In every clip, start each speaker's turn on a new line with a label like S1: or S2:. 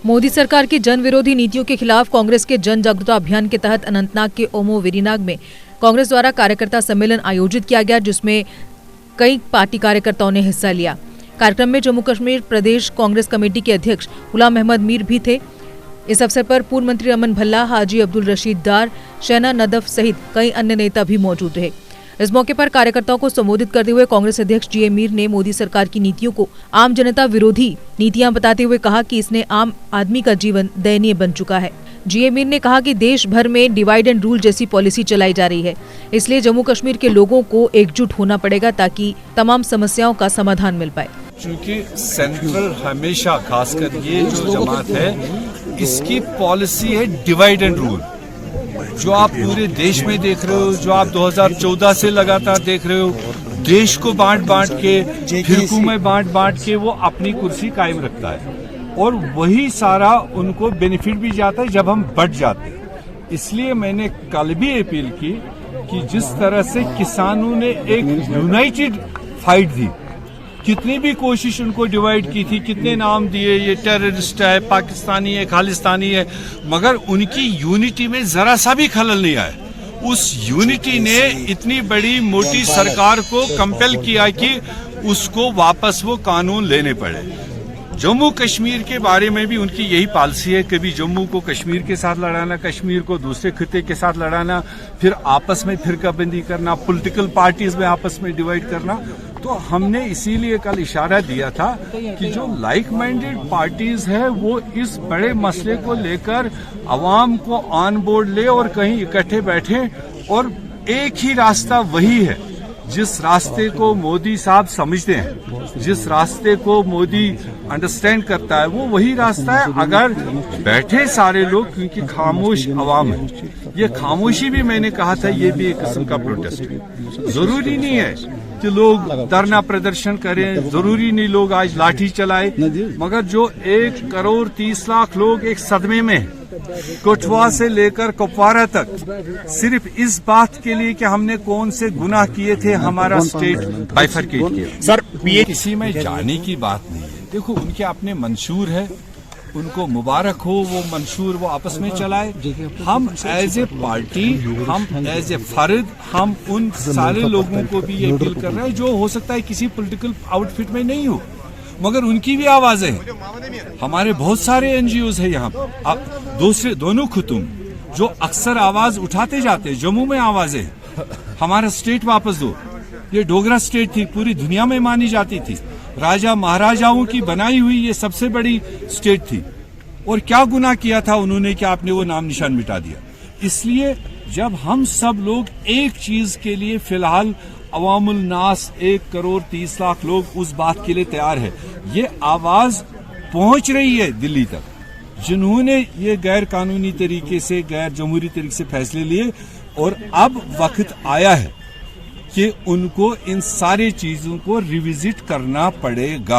S1: मोदी सरकार की जन विरोधी नीतियों के खिलाफ कांग्रेस के जन जागरूकता अभियान के तहत अनंतनाग के ओमो वेरीनाग में कांग्रेस द्वारा कार्यकर्ता सम्मेलन आयोजित किया गया, जिसमें कई पार्टी कार्यकर्ताओं ने हिस्सा लिया। कार्यक्रम में जम्मू कश्मीर प्रदेश कांग्रेस कमेटी के अध्यक्ष गुलाम अहमद मीर भी थे। इस अवसर पर पूर्व मंत्री अमन भल्ला, हाजी अब्दुल रशीद डार, शहना नदफ सहित कई अन्य नेता भी मौजूद रहे। इस मौके पर कार्यकर्ताओं को संबोधित करते हुए कांग्रेस अध्यक्ष जीए मीर ने मोदी सरकार की नीतियों को आम जनता विरोधी नीतियां बताते हुए कहा कि इसने आम आदमी का जीवन दयनीय बन चुका है। जीए मीर ने कहा कि देश भर में डिवाइड एंड रूल जैसी पॉलिसी चलाई जा रही है, इसलिए जम्मू कश्मीर के लोगों को एकजुट होना पड़ेगा ताकि तमाम समस्याओं का समाधान मिल पाए।
S2: क्योंकि सेंट्रल हमेशा, खासकर ये जो जमात है, इसकी पॉलिसी है डिवाइड एंड रूल। जो आप पूरे देश में देख रहे हो, जो आप 2014 से लगातार देख रहे हो, देश को बांट के, फिरकों में बांट के वो अपनी कुर्सी कायम रखता है और वही सारा उनको बेनिफिट भी जाता है जब हम बट जाते हैं। इसलिए मैंने कल भी अपील की कि जिस तरह से किसानों ने एक यूनाइटेड फाइट दी, कितनी भी कोशिश उनको डिवाइड की थी, कितने नाम दिए, ये टेररिस्ट है, पाकिस्तानी है, खालिस्तानी है, मगर उनकी यूनिटी में जरा सा भी खलल नहीं आया। उस यूनिटी ने इतनी बड़ी मोटी सरकार को कंपेल किया कि उसको वापस वो कानून लेने पड़े। जम्मू कश्मीर के बारे में भी उनकी यही पॉलिसी है, कभी जम्मू को कश्मीर के साथ लड़ाना, कश्मीर को दूसरे खिते के साथ लड़ाना, फिर आपस में फिरकाबंदी करना, पॉलिटिकल पार्टीज में आपस में डिवाइड करना। तो हमने इसीलिए कल इशारा दिया था कि जो लाइक माइंडेड पार्टीज है वो इस बड़े मसले को लेकर अवाम को ऑन बोर्ड ले और कहीं इकट्ठे बैठे, और एक ही रास्ता वही है जिस रास्ते को मोदी साहब समझते हैं, जिस रास्ते को मोदी अंडरस्टैंड करता है, वो वही रास्ता है। अगर बैठे सारे लोग, क्योंकि खामोश अवाम है, ये खामोशी भी मैंने कहा था ये भी एक किस्म का प्रोटेस्ट है। जरूरी नहीं है कि लोग धरना प्रदर्शन करें, जरूरी नहीं लोग आज लाठी चलाए, मगर जो 1,30,00,000 लोग एक सदमे में, कठुआ से लेकर कुपवारा तक, सिर्फ इस बात के लिए कि हमने कौन से गुनाह किए थे, हमारा स्टेट बाइफरकेट किया।
S3: सर,
S2: किसी में जाने की बात नहीं है। देखो, उनके अपने मंशूर है, उनको मुबारक हो, वो मंशूर वो आपस में चलाए। हम एज ए पार्टी, हम एज ए फर्द, हम उन सारे लोगों को भी ये अपील कर रहे हैं जो हो सकता है किसी पॉलिटिकल आउटफिट में नहीं हो, मगर उनकी भी आवाजें हैं। हमारे बहुत सारे एनजीओज है यहाँ पर, दोनों खुतुम जो अक्सर आवाज उठाते जाते हैं। जम्मू में आवाजें, हमारा स्टेट वापस दो। ये डोगरा स्टेट थी, पूरी दुनिया में मानी जाती थी, राजा महाराजाओं की बनाई हुई ये सबसे बड़ी स्टेट थी, और क्या गुनाह किया था उन्होंने कि आपने वो नाम निशान मिटा दिया। इसलिए जब हम सब लोग एक चीज के लिए, फिलहाल अवामुल नास 1,30,00,000 लोग उस बात के लिए तैयार है, ये आवाज पहुंच रही है दिल्ली तक, जिन्होंने ये गैर कानूनी तरीके से, गैर जमहूरी तरीके से फैसले लिए, और अब वक्त आया है कि उनको इन सारी चीजों को रिविजिट करना पड़ेगा।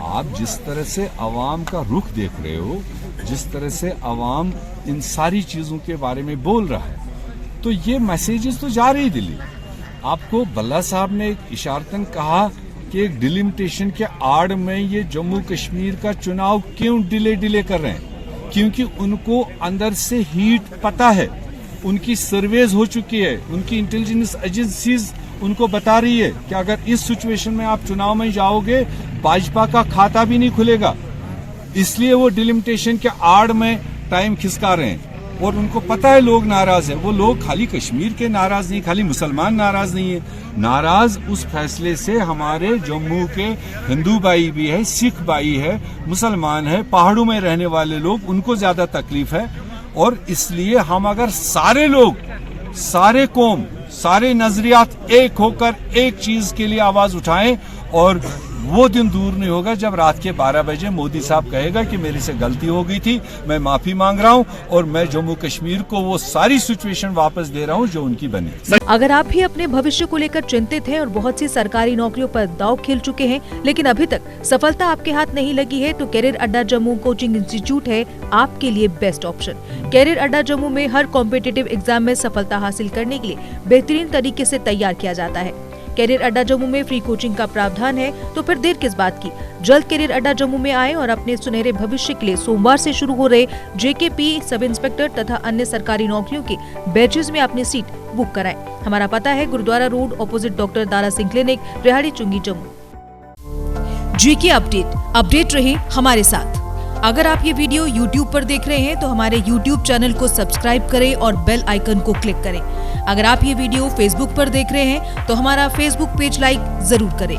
S2: आप जिस तरह से अवाम का रुख देख रहे हो, जिस तरह से अवाम इन सारी चीजों के बारे में बोल रहा है, तो ये मैसेजेस तो जा रही दिल्ली। आपको भल्ला साहब ने इशारतन कहा कि एक डिलिमिटेशन के आड़ में ये जम्मू कश्मीर का चुनाव क्यों डिले कर रहे हैं, क्योंकि उनको अंदर से हीट पता है, उनकी सर्वेज हो चुकी है, उनकी इंटेलिजेंस एजेंसीज उनको बता रही है कि अगर इस सिचुएशन में आप चुनाव में जाओगे, भाजपा का खाता भी नहीं खुलेगा। इसलिए वो डिलिमिटेशन के आड़ में टाइम खिसका रहे हैं, और उनको पता है लोग नाराज है। वो लोग खाली कश्मीर के नाराज नहीं, खाली मुसलमान नाराज नहीं है, नाराज उस फैसले से हमारे जम्मू के हिंदू भाई भी है, सिख भाई है, मुसलमान है, पहाड़ों में रहने वाले लोग, उनको ज्यादा तकलीफ है। और इसलिए हम अगर सारे लोग, सारे कौम, सारे नजरियात एक होकर एक चीज के लिए आवाज उठाएं, और वो दिन दूर नहीं होगा जब रात के 12 बजे मोदी साहब कहेगा कि मेरे से गलती हो गई थी, मैं माफी मांग रहा हूं, और मैं जम्मू कश्मीर को वो सारी सिचुएशन वापस दे रहा हूं जो उनकी बनी।
S1: अगर आप भी अपने भविष्य को लेकर चिंतित हैं और बहुत सी सरकारी नौकरियों पर दांव खेल चुके हैं, लेकिन अभी तक सफलता आपके हाथ नहीं लगी है, तो कैरियर अड्डा जम्मू कोचिंग इंस्टीट्यूट है आपके लिए बेस्ट ऑप्शन। कैरियर अड्डा जम्मू में हर कॉम्पिटिटिव एग्जाम में सफलता हासिल करने के लिए बेहतरीन तरीके से तैयार किया जाता है। कैरियर अड्डा जम्मू में फ्री कोचिंग का प्रावधान है, तो फिर देर किस बात की। जल्द कैरियर अड्डा जम्मू में आए और अपने सुनहरे भविष्य के लिए सोमवार से शुरू हो रहे जेकेपी सब इंस्पेक्टर तथा अन्य सरकारी नौकरियों के बैचेज में अपनी सीट बुक कराएं। हमारा पता है Gurudwara road opposite doctor Dara Singh clinic, Rehari Chungi, Jammu. जेके अपडेट रहे हमारे साथ। अगर आप ये वीडियो YouTube पर देख रहे हैं तो हमारे YouTube चैनल को सब्सक्राइब करें और बेल आइकन को क्लिक करें। अगर आप ये वीडियो Facebook पर देख रहे हैं तो हमारा Facebook पेज लाइक जरूर करें।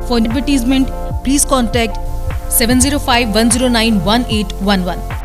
S1: For advertisement please contact 7051091811।